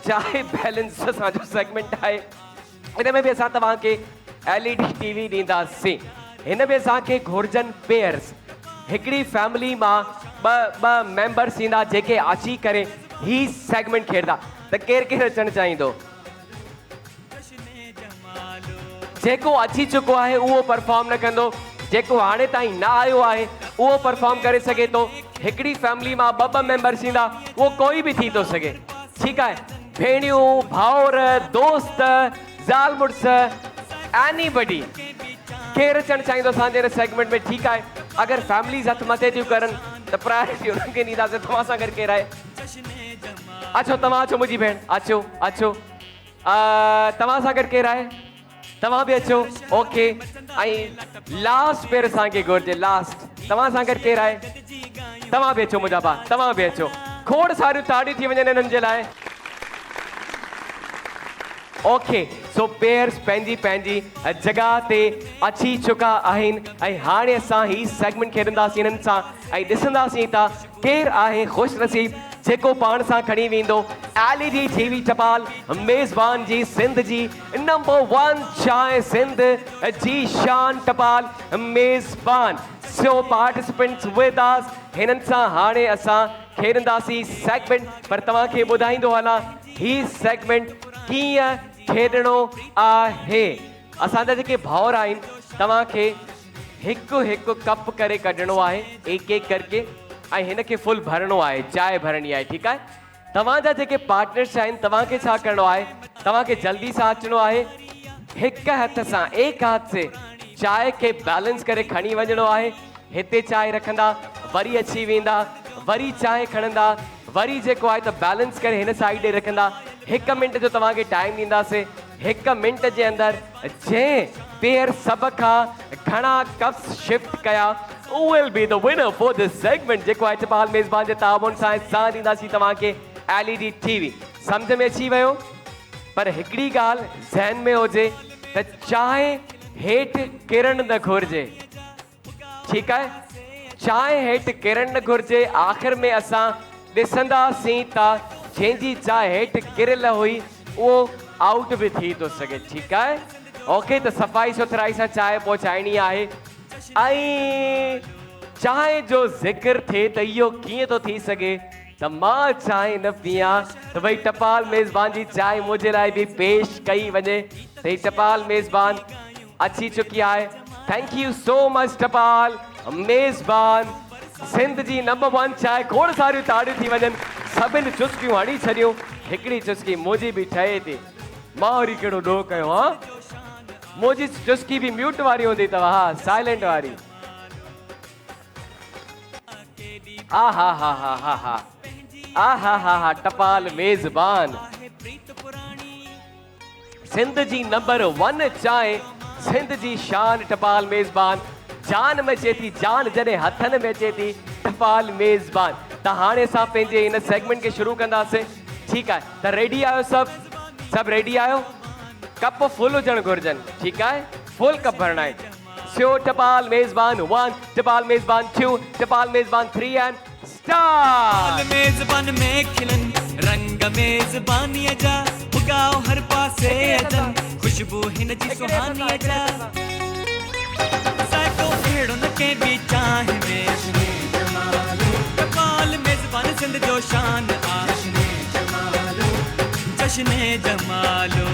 चाहे बैलेंस असांजो सेगमेंट आहे। इन में भी असां तव्हांखे LED TV ॾींदासीं। हिन में असांखे घुर्जनि पेयर्स, हिकिड़ी फैमिली मां ॿ मेंबर्स ईंदा जेके अची करे ही सेगमेंट खेॾंदा। त केरु केरु अचणु चाहींदो? जेको अची चुको आहे उहो परफॉर्म न कंदो, जेको हाणे ताईं न आयो आहे उहो परफॉर्म करे सघे थो। हिकिड़ी फैमिली मां ॿ मेंबर्स ईंदा, उहो कोई बि थी थो सघे। ठीकु आहे, भेणियूं, भाउर, दोस्त, ज़ाल मुड़ुस, एनीबडी केरु अचणु चाहींदो असांजे हिन सेगमेंट में? ठीकु आहे, अगरि फैमिलीज़ हथ मथे थियूं करनि त प्रायोरिटी उन्हनि खे ॾींदासीं। तव्हां सां गॾु केरु आहे? अचो, तव्हां अचो मुंहिंजी भेण, अचो अचो। तव्हां सां गॾु केरु आहे? तव्हां बि अचो। ओके, ऐं लास्ट पेयर असांखे घुरिजे, लास्ट। तव्हां सां गॾु केरु आहे? तव्हां बि अचो मुंहिंजा भाउ, तव्हां बि अचो। खोड़ सारियूं ताड़ियूं थी वञनि हिननि जे लाइ। ओके, सो पेयर्स पंहिंजी पंहिंजी जॻह ते अची चुका आहिनि ऐं हाणे असां ही सेगमेंट खेॾंदासीं हिननि सां ऐं ॾिसंदासीं था केरु आहे ख़ुशि नसीब जेको पाण सां खणी वेंदो LED TV टपाल मेज़बान जी सिंध जी नंबर 1 चांहि सिंध जी शान टपाल मेज़बान। सो पार्टिसिपेंट्स विद अस, हिननि सां हाणे असां खेॾंदासीं सेगमेंट। पर तव्हांखे ॿुधाईंदो हलां ही सेगमेंट कीअं खेॾणो आहे। असांजा जेके भाउर आहिनि तव्हांखे हिकु हिकु कप करे कढणो आहे, एक एक करके, ऐं हिनखे फुल भरणो आहे, चांहि भरणी आहे। ठीकु आहे, तव्हांजा जेके पार्टनर्स आहिनि तव्हांखे छा करिणो आहे? तव्हांखे जल्दी सां अचिणो आहे, हिकु हथ सां एक हाथ से चांहि खे बैलेंस करे खणी वञिणो आहे। हिते चांहि रखंदा, वरी अची वेंदा, वरी चांहि खणंदा, वरी जेको आहे त बैलेंस करे हिन साइड ॾे रखंदा। 1 मिंट जो तव्हांखे टाइम ॾींदासीं। 1 मिंट जे अंदरि जंहिं पेयर सभ खां घणा कप्स शिफ्ट कया will be the winner for this segment, जेको आहे टपाल मेज़बान जे ताबन सां ॾींदासीं तव्हांखे LED TV। सम्झ में अची वियो? पर हिकिड़ी ॻाल्हि ज़हन में हुजे त चांहि हेठि किरणु न घुरिजे। ठीकु आहे, चांहि हेठि किरणु न घुरिजे। आख़िर में असां ॾिसंदासीं त जंहिंजी चांहि हेठि किरियल हुई उहो आउट बि थी थो सघे। ठीकु आहे, ओके, त सफ़ाई सुथराई सां चांहि पहुचाइणी आहे। ऐं चांहि जो ज़िक्र थिए त इहो कीअं थो थी सघे त मां चांहि न पीआं त भई टपाल मेज़बान जी चांहि मुंहिंजे लाइ बि पेश कई वञे। त ही टपाल मेज़बान अची चुकी आहे। थैंक यू सो मच टपाल मेज़बान सिंध जी नंबर 1 चांहि। खोड़ सारियूं ताड़ियूं थी वञनि। सभिनि चुस्कियूं हणी छॾियूं, हिकिड़ी चुस्की मुंहिंजी बि ठहे थी। मां वरी कहिड़ो ॾोह कयो? हा, मुंहिंजी चुस्की बि म्यूट वारी हूंदी अथव। हा, साइलेंट वारी। आ हा हा हा हा हा आ हा हा हा टपाल मेज़बान सिंध जी नंबर 1 चांहि, सिंध जी शान टपाल मेज़बान। जान में अचे थी, जान जॾहिं हथनि में अचे थी, टपाल मेज़बान। त हाणे असां पंहिंजे हिन सेगमेंट खे शुरू कंदासीं। ठीकु आहे, त रेडी आहियो सभु रेडी आहियो? कप फुल हुजणु घुरिजनि। ठीकु आहे, फुल कप भरणा आहिनि। सो टपाल मेज़बान 1, टपाल मेज़बान 2, टपाल मेज़बान 3 एंड स्टार्ट। मेज़बान में खिलन रंग मेज़बानीअ जा उगाओ हर पासे अचन, खुशबू हिन जी सुहानीअ जा। साको अहिड़ो न कंहिं बि चांहि में, टपाल मेज़बान सिंध जो शान आ, जश्न जमालो।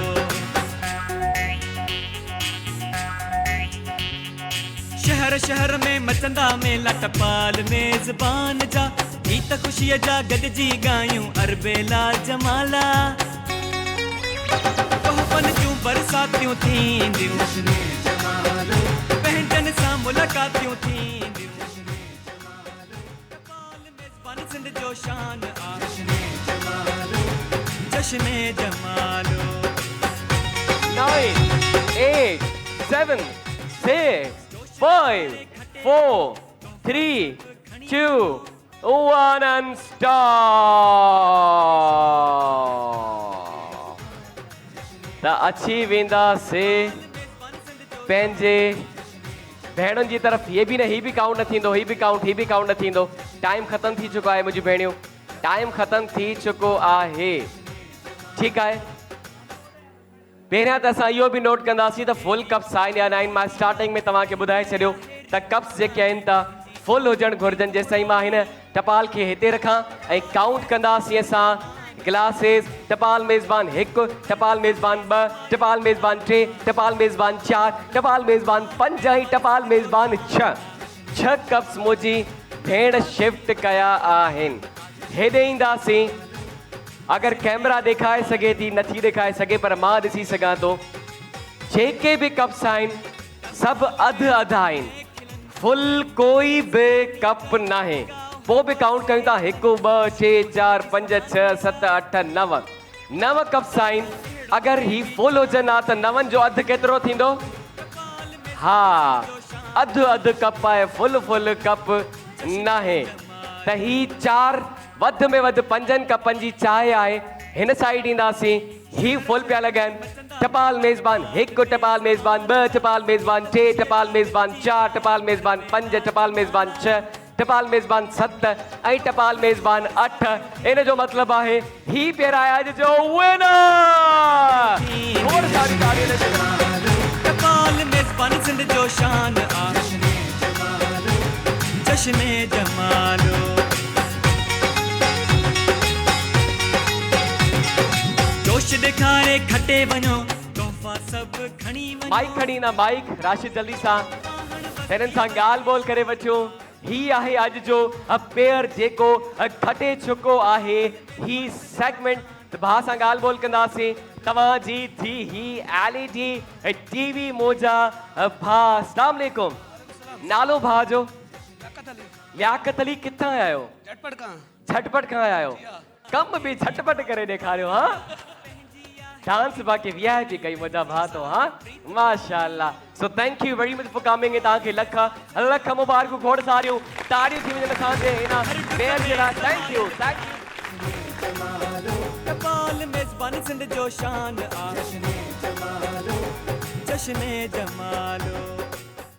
शहर शहर में मचंदा मेला टपाल मेज़बान जा, गीत ख़ुशीअ जा गॾिजी ॻायूं अरबेला जमाला। तोहफ़नि जूं बरसातियूं थींदियूं, पंहिंजनि सां मुलाक़ातियूं थींदियूं। टपाल मेज़बान सिंध जो शान आ, जश्न जमालो। 9 8 7 6 5 4 3 2 1 and stop। त अची वेंदासीं पंहिंजे भेणुनि जी तरफ़। ये बि न, ही बि काउंट न थींदो, ही बि काउंट न थींदो। टाइम ख़तम थी चुको आहे मुंहिंजी भेणियूं, टाइम ख़तम थी चुको आहे। ठीक है। पहिरियां त असां इहो बि नोट कंदासीं त फुल कप्स आहिनि या न आहिनि। मां स्टार्टिंग में तव्हांखे ॿुधाए छॾियो त कप्स जेके आहिनि त फुल हुजणु घुरिजनि। जेसिताईं मां हिन टपाल खे हिते रखां ऐं काउंट कंदासीं असां ग्लासेस। टपाल मेज़बान 1, टपाल मेज़बान 2, टपाल मेज़बान 3, टपाल मेज़बान 4, टपाल मेज़बान 5 ऐं टपाल मेज़बान 6 कप्स मुंहिंजी भेण शिफ्ट कया आहिनि। हेॾे ईंदासीं। अगर कैमरा दिखाए सके थी, नथी दिखाए सके, पर मां ॾिसी सघां थो जेके भी कप्स आहिनि सब अधु अधु आहिनि। फुल कोई भी कप ना है। पोइ बि काउंट कयूं था 1 2 6 4 5 6 7 8 9 कप्स आहिनि। अगर ही फुल हुजनि हा त 9 जो अधु केतिरो थींदो? हा, अधु अधु कप आहे, फुल कप न है। त ही 4 वध में वध 5 कपनि जी चांहि आहे। हिन साइड ईंदासीं। ही फुल पिया लॻनि। टपाल मेज़बान 1, टपाल मेज़बान 2, टपाल मेज़बान 3, टपाल मेज़बान 4, टपाल मेज़बान 5, टपाल मेज़बान 6, टपाल मेज़बान 7 ऐं टपाल मेज़बान 8। इन जो मतिलबु आहे ही पहिरां अॼु जो विनर। टपाल मेज़बान सिंध जो शान आ, जश्न जमालो। जोश दिखारे खटे वञो, तोहफ़ा सब खणी वञो। माइक खणी ना, माइक राशिद जल्दी सां हिननि सां ॻाल्हि ॿोल करे वठूं। ही आहे अॼु जो पेयर जेको खटे चुको आहे। ही सेगमेंट भाउ सां ॻाल्हि ॿोल कंदासीं। तव्हांजी थी ही LED TV मोजा भाउ। अस्सलाम वालेकुम। नालो भाउ जो? लियाकत अली। किथां आया आहियो? झटपट खां आया आहियो। कम भी झटपट करे ॾेखारियो। हाँ, डांस बाकी VIP कई मुंहिंजा भाउ तो। हाँ, माशाअल्लाह। So thank U very much for coming. तव्हांखे लख लख मुबारकूं, खोड़ सारियूं ताड़ियूं थी वञनि असांजे हिन पेयर जे लाइ। Thank U. टपाल मेज़बान सिंध जो शान आ, जश्न जमालो।